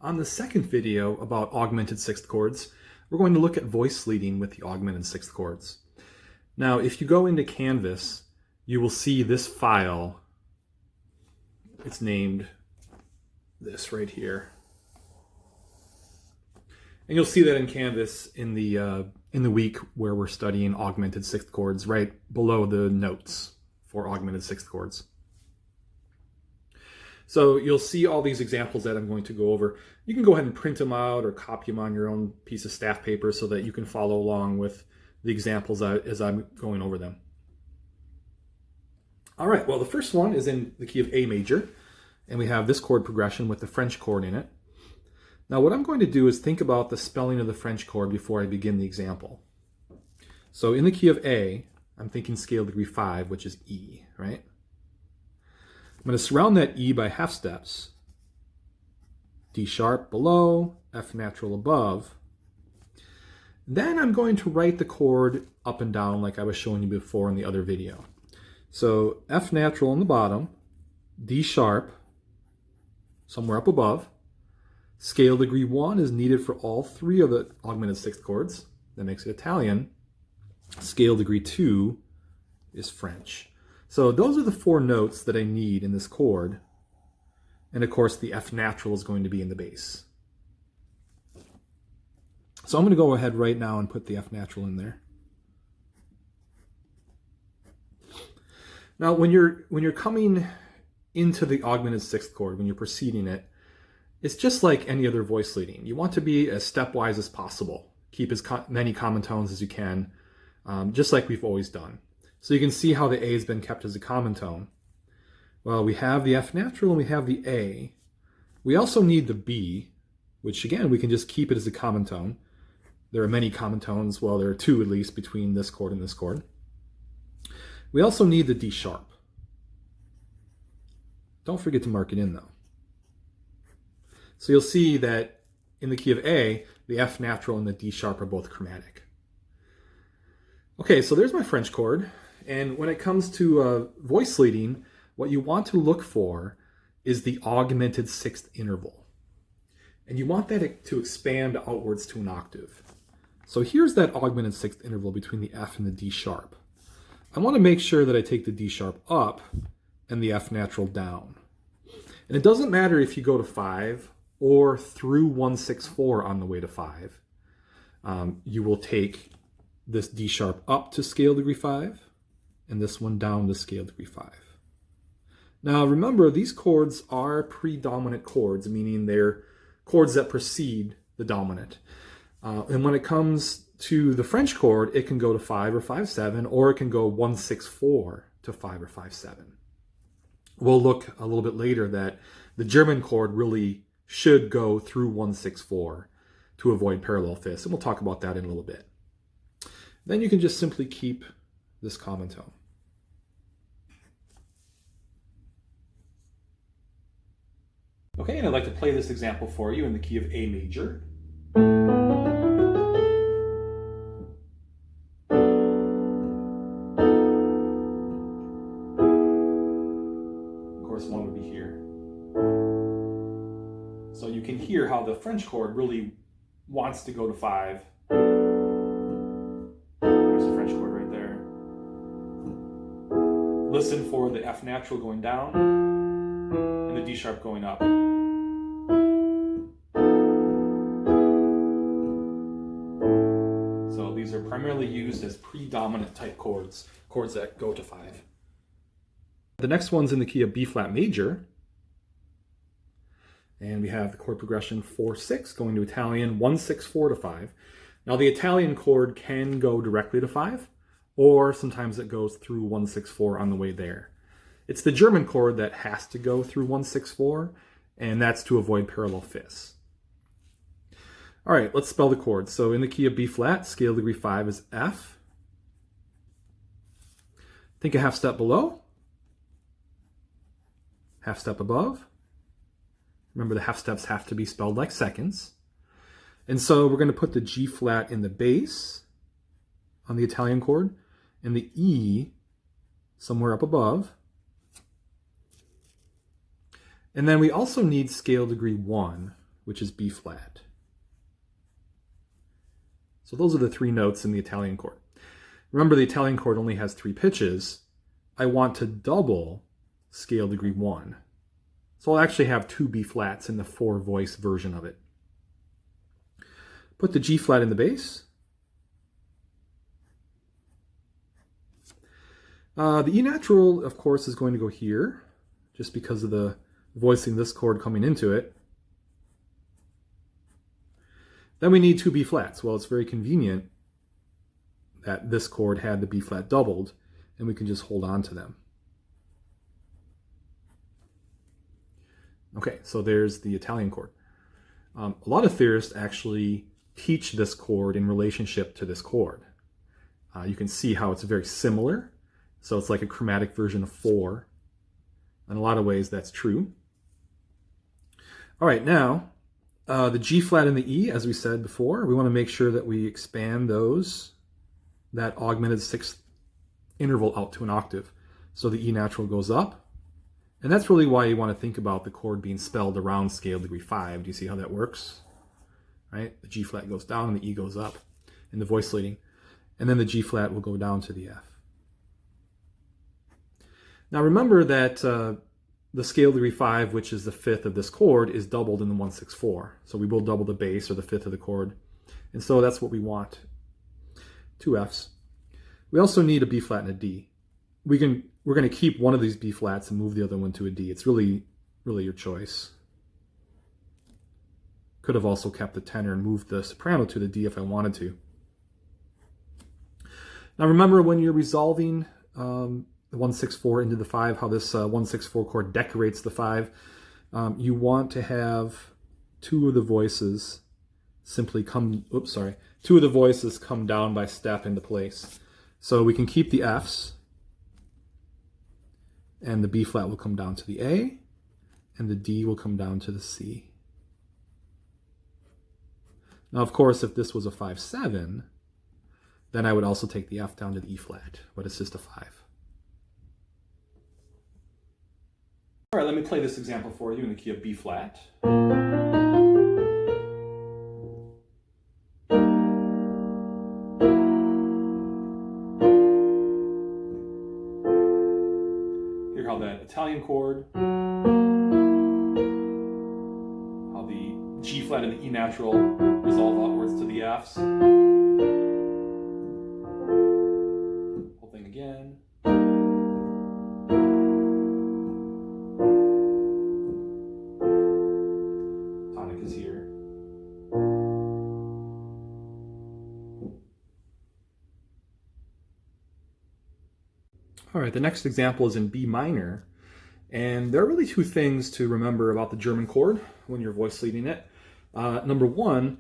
On the second video about augmented sixth chords, we're going to look at voice leading with the augmented sixth chords. Now, if you go into Canvas, you will see this file. It's named this right here. And you'll see that in Canvas in the week where we're studying augmented sixth chords, right below the notes for augmented sixth chords. So you'll see all these examples that I'm going to go over. You can go ahead and print them out or copy them on your own piece of staff paper so that you can follow along with the examples as I'm going over them. All right, well, the first one is in the key of A major, and we have this chord progression with the French chord in it. Now, what I'm going to do is think about the spelling of the French chord before I begin the example. So in the key of A, I'm thinking scale degree 5, which is E, right? I'm going to surround that E by half steps. D sharp below, F natural above. Then I'm going to write the chord up and down like I was showing you before in the other video. So F natural on the bottom, D sharp somewhere up above. Scale degree 1 is needed for all three of the augmented sixth chords. That makes it Italian. Scale degree 2 is French. So those are the four notes that I need in this chord. And of course, the F natural is going to be in the bass. So I'm going to go ahead right now and put the F natural in there. Now, when you're coming into the augmented sixth chord, when you're preceding it, it's just like any other voice leading. You want to be as stepwise as possible. Keep as many common tones as you can, just like we've always done. So you can see how the A has been kept as a common tone. Well, we have the F natural and we have the A. We also need the B, which again, we can just keep it as a common tone. There are many common tones, well, there are two at least between this chord and this chord. We also need the D sharp. Don't forget to mark it in though. So you'll see that in the key of A, the F natural and the D sharp are both chromatic. Okay, so there's my French chord. And when it comes to voice leading, what you want to look for is the augmented sixth interval. And you want that to expand outwards to an octave. So here's that augmented sixth interval between the F and the D sharp. I want to make sure that I take the D sharp up and the F natural down. And it doesn't matter if you go to 5 or through 164 on the way to 5. You will take this D sharp up to scale degree 5 and this one down to scale degree 5. Now remember, these chords are predominant chords, meaning they're chords that precede the dominant. And when it comes to the French chord, it can go to 5 or 5/7, or it can go 164 to 5 or 5/7. We'll look a little bit later that the German chord really should go through 164 to avoid parallel fifths, and we'll talk about that in a little bit. Then you can just simply keep this common tone. Okay, and I'd like to play this example for you in the key of A major. Of course, one would be here. So you can hear how the French chord really wants to go to 5. There's the French chord right there. Listen for the F natural going down and the D sharp going up. So these are primarily used as predominant type chords, chords that go to 5. The next one's in the key of B flat major. And we have the chord progression 4/6 going to Italian 164 to 5. Now the Italian chord can go directly to 5, or sometimes it goes through 164 on the way there. It's the German chord that has to go through 164, and that's to avoid parallel fifths. All right, let's spell the chords. So in the key of B flat, scale degree 5 is F. Think a half step below, half step above. Remember, the half steps have to be spelled like seconds. And so we're going to put the G flat in the bass on the Italian chord and the E somewhere up above. And then we also need scale degree 1 which is B flat. So those are the three notes in the Italian chord. Remember, the Italian chord only has 3 pitches. I want to double scale degree 1. So I'll actually have 2 B flats in the 4-voice version of it. Put the G flat in the bass. The E natural, of course, is going to go here, just because of the voicing this chord coming into it. Then we need 2 B flats. Well, it's very convenient that this chord had the B flat doubled, and we can just hold on to them. Okay, so there's the Italian chord. A lot of theorists actually teach this chord in relationship to this chord. You can see how it's very similar. So it's like a chromatic version of 4. In a lot of ways, that's true. All right, now, the G flat and the E, as we said before, we want to make sure that we expand that augmented 6th interval out to an octave. So the E natural goes up. And that's really why you want to think about the chord being spelled around scale degree 5. Do you see how that works? Right? The G flat goes down and the E goes up in the voice leading. And then the G flat will go down to the F. Now remember that the scale degree 5, which is the 5th of this chord, is doubled in the 1-6-4. So we will double the bass, or the 5th of the chord. And so that's what we want. 2 Fs. We also need a B flat and a D. We're going to keep one of these B flats and move the other one to a D. It's really your choice. Could have also kept the tenor and moved the soprano to the D if I wanted to. Now remember, when you're resolving the 1-6-4 into the 5, how this 1-6-4 chord decorates the 5, you want to have 2 of the voices simply come, 2 of the voices come down by step into place. So we can keep the Fs, and the B flat will come down to the A, and the D will come down to the C. Now, of course, if this was a 5-7, then I would also take the F down to the E flat, but it's just a 5. All right, let me play this example for you in the key of B flat. Hear how that Italian chord, how the G flat and the E natural resolve outwards to the Fs. Whole thing again. Tonic is here. All right, the next example is in B minor, and there are really 2 things to remember about the German chord when you're voice leading it. Number 1,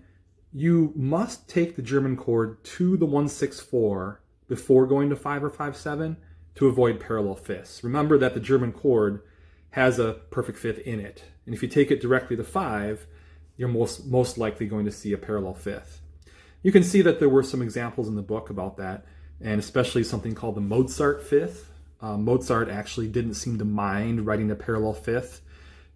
you must take the German chord to the 1-6-4 before going to 5 or 5-7 to avoid parallel fifths. Remember that the German chord has a perfect fifth in it, and if you take it directly to 5, you're most likely going to see a parallel fifth. You can see that there were some examples in the book about that, and especially something called the Mozart fifth. Mozart actually didn't seem to mind writing a parallel fifth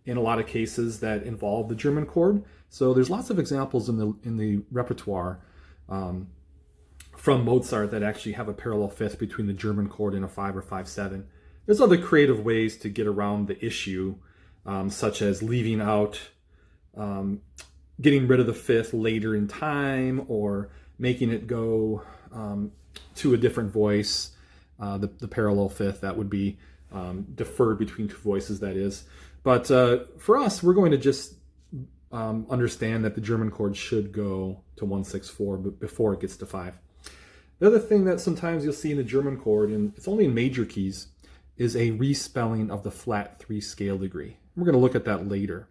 in a lot of cases that involve the German chord. So there's lots of examples in the repertoire from Mozart that actually have a parallel fifth between the German chord and a 5 or 5-7. There's other creative ways to get around the issue, such as leaving out, getting rid of the fifth later in time, or making it go to a different voice, the parallel fifth that would be deferred between 2 voices, that is. But for us, we're going to just understand that the German chord should go to 1-6-4 before it gets to 5. The other thing that sometimes you'll see in the German chord, and it's only in major keys, is a respelling of the flat 3 scale degree. We're going to look at that later.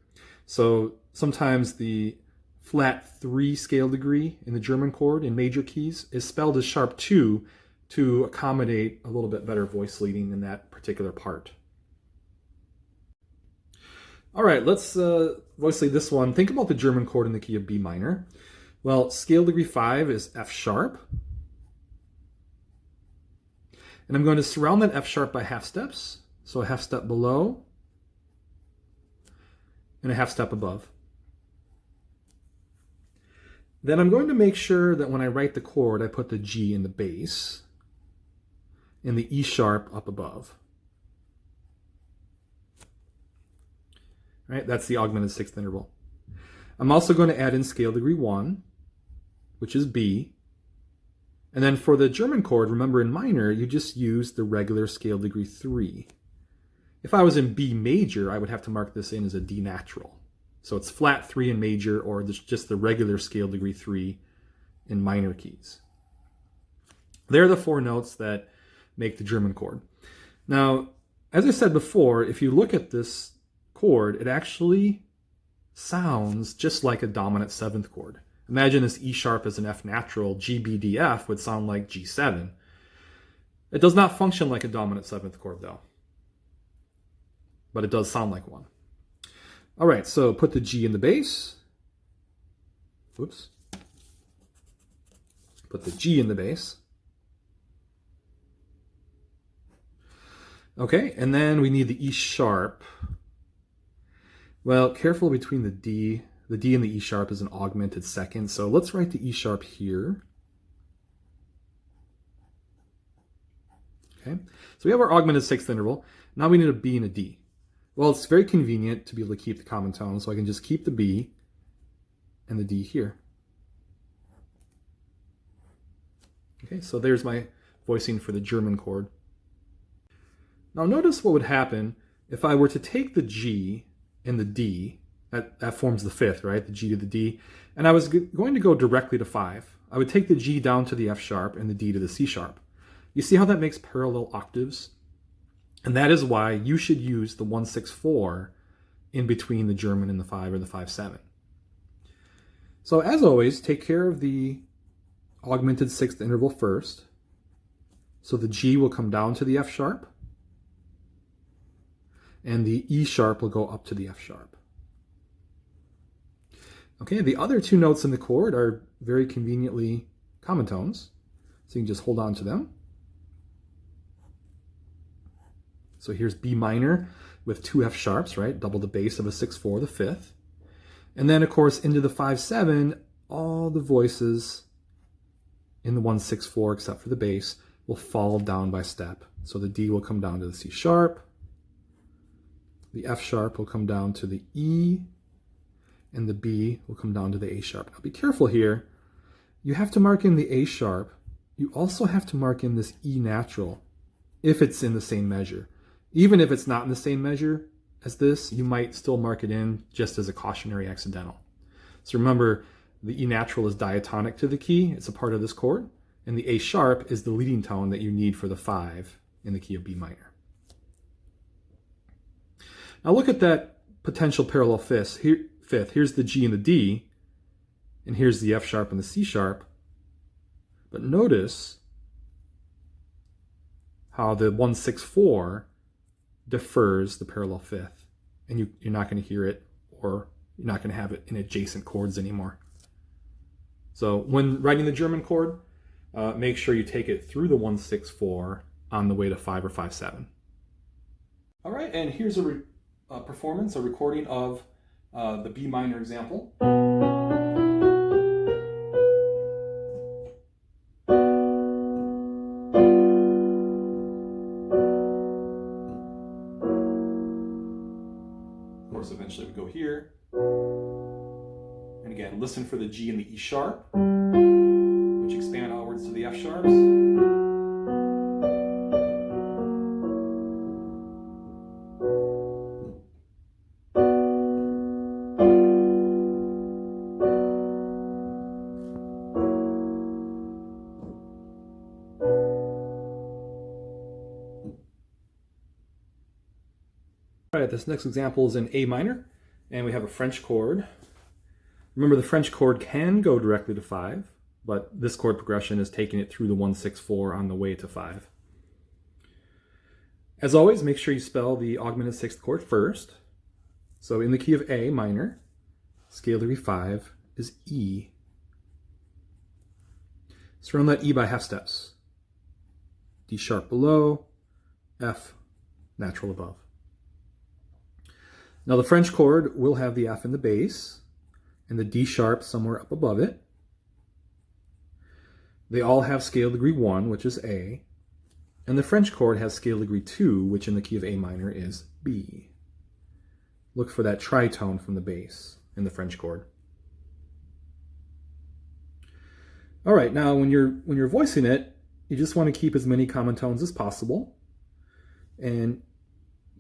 So sometimes the flat 3 scale degree in the German chord in major keys is spelled as sharp 2 to accommodate a little bit better voice leading in that particular part. All right, let's voice lead this one. Think about the German chord in the key of B minor. Well, scale degree 5 is F sharp. And I'm going to surround that F sharp by half steps. So a half step below and a half step above. Then I'm going to make sure that when I write the chord, I put the G in the bass and the E sharp up above. Right, that's the augmented sixth interval. I'm also going to add in scale degree 1, which is B. And then for the German chord, remember in minor, you just use the regular scale degree 3. If I was in B major, I would have to mark this in as a D natural. So it's flat 3 in major, or just the regular scale degree 3 in minor keys. They're the 4 notes that make the German chord. Now, as I said before, if you look at this chord, it actually sounds just like a dominant 7th chord. Imagine this E sharp as an F natural, G, B, D, F would sound like G7. It does not function like a dominant 7th chord though, but it does sound like one. All right, so put the G in the bass. Whoops. Put the G in the bass. Okay, and then we need the E sharp. Well, careful between the D. The D and the E sharp is an augmented second, so let's write the E sharp here. Okay, so we have our augmented sixth interval. Now we need a B and a D. Well, it's very convenient to be able to keep the common tone, so I can just keep the B and the D here. Okay, so there's my voicing for the German chord. Now notice what would happen if I were to take the G and the D, that forms the fifth, right? The G to the D, and I was going to go directly to 5. I would take the G down to the F sharp and the D to the C sharp. You see how that makes parallel octaves? And that is why you should use the 1-6-4 in between the German and the 5 or the 5-7. So as always, take care of the augmented sixth interval first. So the G will come down to the F sharp, and the E sharp will go up to the F sharp. Okay, the other 2 notes in the chord are very conveniently common tones, so you can just hold on to them. So here's B minor with 2 F sharps, right? Double the bass of a 6-4, the 5th. And then, of course, into the 5-7, all the voices in the 1-6-4, except for the bass, will fall down by step. So the D will come down to the C sharp, the F sharp will come down to the E, and the B will come down to the A sharp. Now be careful here. You have to mark in the A sharp. You also have to mark in this E natural if it's in the same measure. Even if it's not in the same measure as this, you might still mark it in just as a cautionary accidental. So remember, the E natural is diatonic to the key. It's a part of this chord. And the A sharp is the leading tone that you need for the 5 in the key of B minor. Now look at that potential parallel fifth. Here's the G and the D, and here's the F sharp and the C sharp. But notice how the 1-6-4 defers the parallel fifth, and you're not going to hear it, or you're not going to have it in adjacent chords anymore. So when writing the German chord, make sure you take it through the 1-6-4 on the way to 5 or 5-7. All right, and here's a recording of the B minor example. Of course, eventually we go here. And again, listen for the G and the E sharp, which expand outwards to the F sharps. All right, this next example is in A minor, and we have a French chord. Remember, the French chord can go directly to 5, but this chord progression is taking it through the 1-6-4 on the way to 5. As always, make sure you spell the augmented sixth chord first. So in the key of A minor, scale degree 5 is E. Surround that E by half steps. D sharp below, F natural above. Now the French chord will have the F in the bass and the D sharp somewhere up above it. They all have scale degree 1, which is A, and the French chord has scale degree 2, which in the key of A minor is B. Look for that tritone from the bass in the French chord. All right, now when you're voicing it, you just want to keep as many common tones as possible, and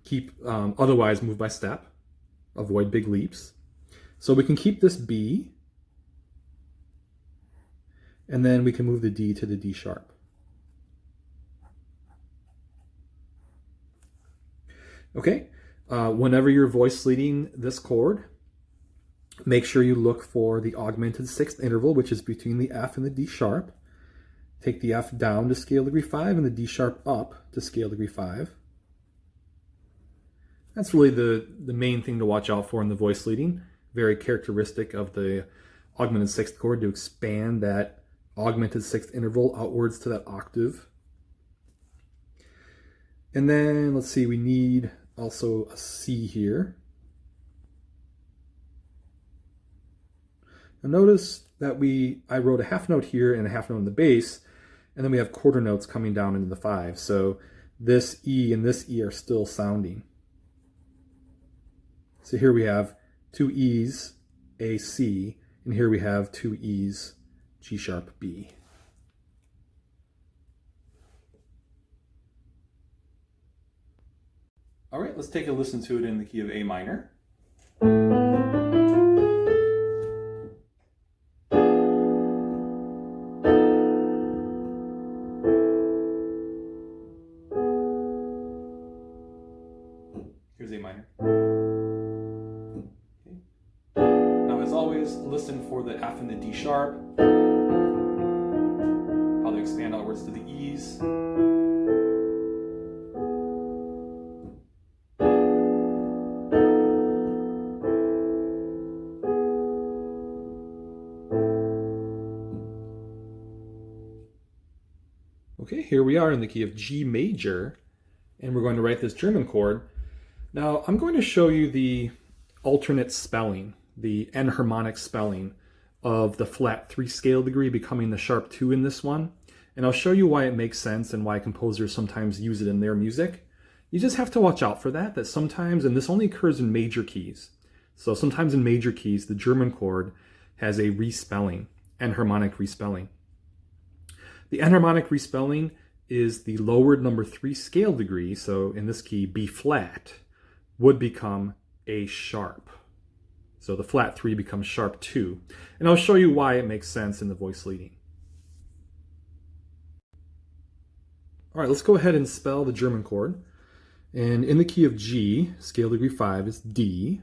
keep otherwise move by step. Avoid big leaps. So we can keep this B, and then we can move the D to the D sharp. Okay, whenever you're voice leading this chord, make sure you look for the augmented sixth interval, which is between the F and the D sharp. Take the F down to scale degree 5 and the D sharp up to scale degree 5. That's really the main thing to watch out for in the voice leading. Very characteristic of the augmented sixth chord to expand that augmented sixth interval outwards to that octave. And then let's see, we need also a C here. Now notice that I wrote a half note here and a half note in the bass, and then we have quarter notes coming down into the 5. So this E and this E are still sounding. So here we have 2 E's, A, C, and here we have 2 E's, G sharp, B. All right, let's take a listen to it in the key of A minor. Here's A minor. Okay. Now, as always, listen for the F and the D sharp, how they expand outwards to the E's. Okay, here we are in the key of G major, and we're going to write this German chord. Now, I'm going to show you the alternate spelling, the enharmonic spelling of the flat 3 scale degree becoming the sharp 2 in this one. And I'll show you why it makes sense and why composers sometimes use it in their music. You just have to watch out for that sometimes, and this only occurs in major keys. So sometimes in major keys, the German chord has a respelling, enharmonic respelling. The enharmonic respelling is the lowered number 3 scale degree, so in this key, B flat, would become A sharp. So the flat 3 becomes sharp 2. And I'll show you why it makes sense in the voice leading. All right, let's go ahead and spell the German chord. And in the key of G, scale degree 5 is D.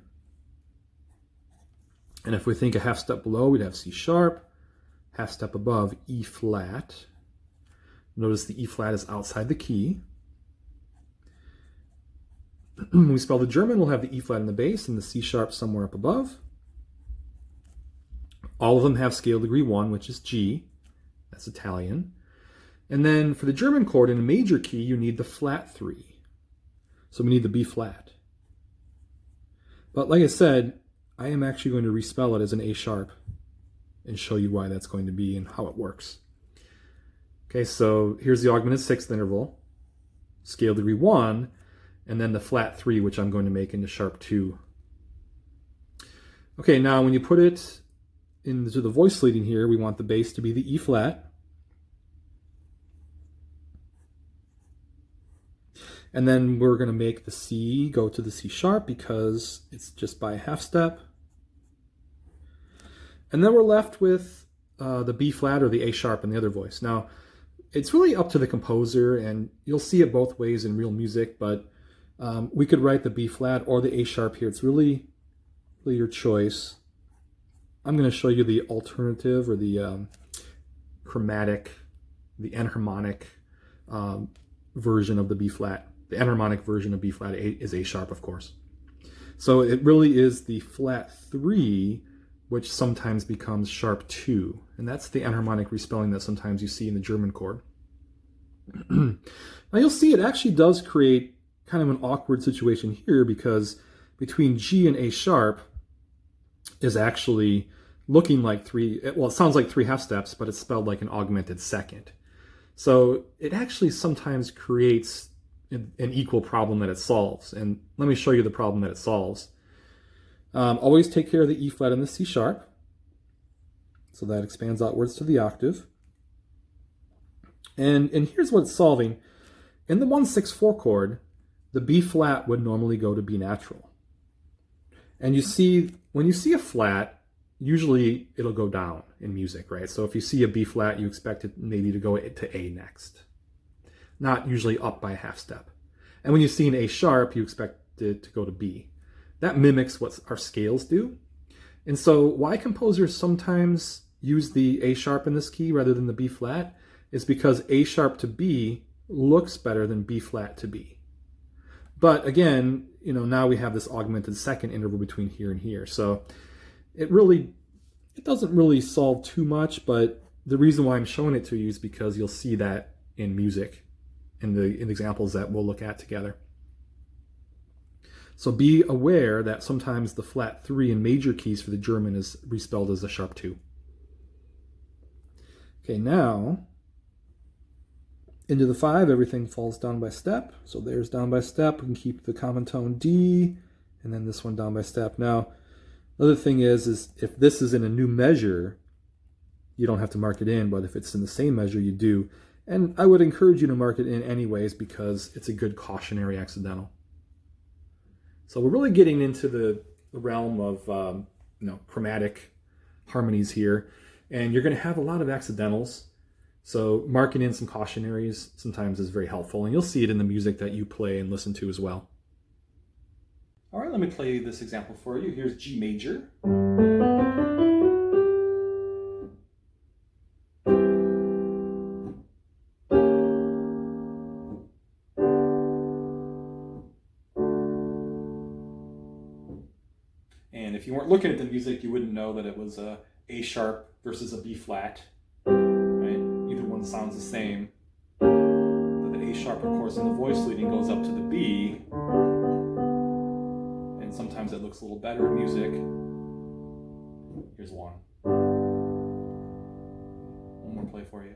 And if we think a half step below, we'd have C sharp, half step above, E flat. Notice the E flat is outside the key. When we spell the German, we'll have the E flat in the bass and the C sharp somewhere up above. All of them have scale degree 1, which is G. That's Italian. And then for the German chord in a major key, you need the flat 3. So we need the B flat. But like I said, I am actually going to respell it as an A sharp and show you why that's going to be and how it works. Okay, so here's the augmented sixth interval, scale degree 1, and then the flat 3, which I'm going to make into sharp 2. Okay, now when you put it into the voice leading here, we want the bass to be the E flat. And then we're going to make the C go to the C sharp because it's just by a half step. And then we're left with the B flat or the A sharp in the other voice. Now, it's really up to the composer, and you'll see it both ways in real music, but we could write the B flat or the A sharp here. It's really your choice. I'm going to show you the alternative or the chromatic, the enharmonic version of the B flat. The enharmonic version of B flat is A sharp, of course. So it really is the flat 3, which sometimes becomes sharp 2. And that's the enharmonic respelling that sometimes you see in the German chord. Now you'll see it actually does create kind of an awkward situation here because between G and A sharp is actually looking like three, well, it sounds like three half steps, but it's spelled like an augmented second. So it actually sometimes creates an equal problem that it solves. And let me show you the problem that it solves. Always take care of the E flat and the C sharp. So that expands outwards to the octave. And here's what it's solving. In the 1-6-4 chord, the B flat would normally go to B natural. And you see, when you see a flat, usually it'll go down in music, right? So if you see a B flat, you expect it maybe to go to A next, not usually up by a half step. And when you see an A sharp, you expect it to go to B. That mimics what our scales do. And so why composers sometimes use the A sharp in this key rather than the B flat is because A sharp to B looks better than B flat to B. But again, now we have this augmented second interval between here and here. So it doesn't really solve too much, but the reason why I'm showing it to you is because you'll see that in music in the examples that we'll look at together. So be aware that sometimes the flat 3 in major keys for the German is respelled as a sharp 2. Okay, now into the 5, everything falls down by step. So there's down by step. We can keep the common tone D, and then this one down by step. Now, the other thing is if this is in a new measure, you don't have to mark it in, but if it's in the same measure, you do. And I would encourage you to mark it in anyways because it's a good cautionary accidental. So we're really getting into the realm of chromatic harmonies here, and you're going to have a lot of accidentals. So marking in some cautionaries sometimes is very helpful, and you'll see it in the music that you play and listen to as well. All right, let me play this example for you. Here's G major. And if you weren't looking at the music, you wouldn't know that it was a A sharp versus a B flat. Either one sounds the same. But the A sharp, of course, in the voice leading goes up to the B. And sometimes it looks a little better in music. Here's one. One more play for you.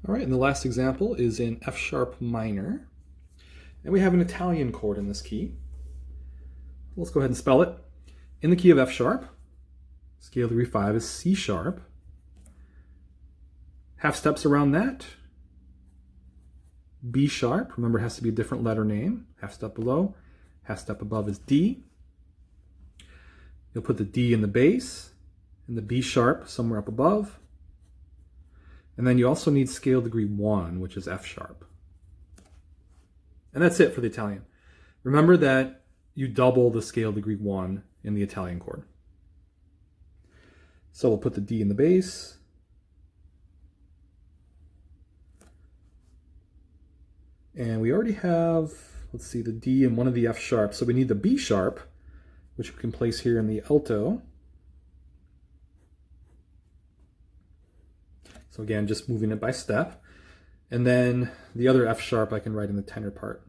All right, and the last example is in F sharp minor. And we have an Italian chord in this key. Let's go ahead and spell it. In the key of F sharp, scale degree 5 is C sharp. Half steps around that. B sharp, remember it has to be a different letter name. Half step below. Half step above is D. You'll put the D in the bass and the B sharp somewhere up above. And then you also need scale degree 1, which is F sharp. And that's it for the Italian. Remember that you double the scale degree 1 in the Italian chord. So we'll put the D in the bass. And we already have, let's see, the D and one of the F sharps. So we need the B sharp, which we can place here in the alto. So again, just moving it by step. And then the other F sharp I can write in the tenor part.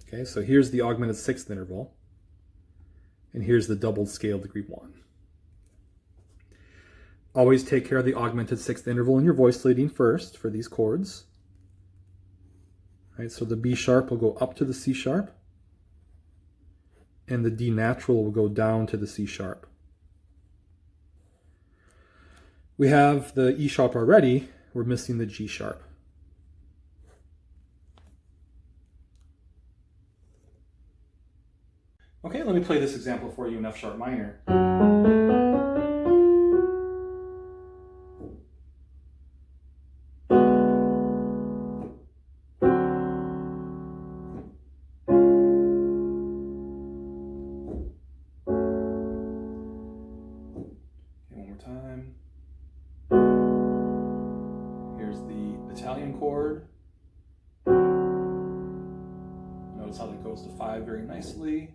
Okay, so here's the augmented 6th interval. And here's the doubled scale degree 1. Always take care of the augmented 6th interval in your voice leading first for these chords. All right, so the B sharp will go up to the C sharp. And the D natural will go down to the C sharp. We have the E sharp already, we're missing the G sharp. Okay, let me play this example for you in F sharp minor. Okay, one more time. Here's the Italian chord. Notice how that goes to 5 very nicely.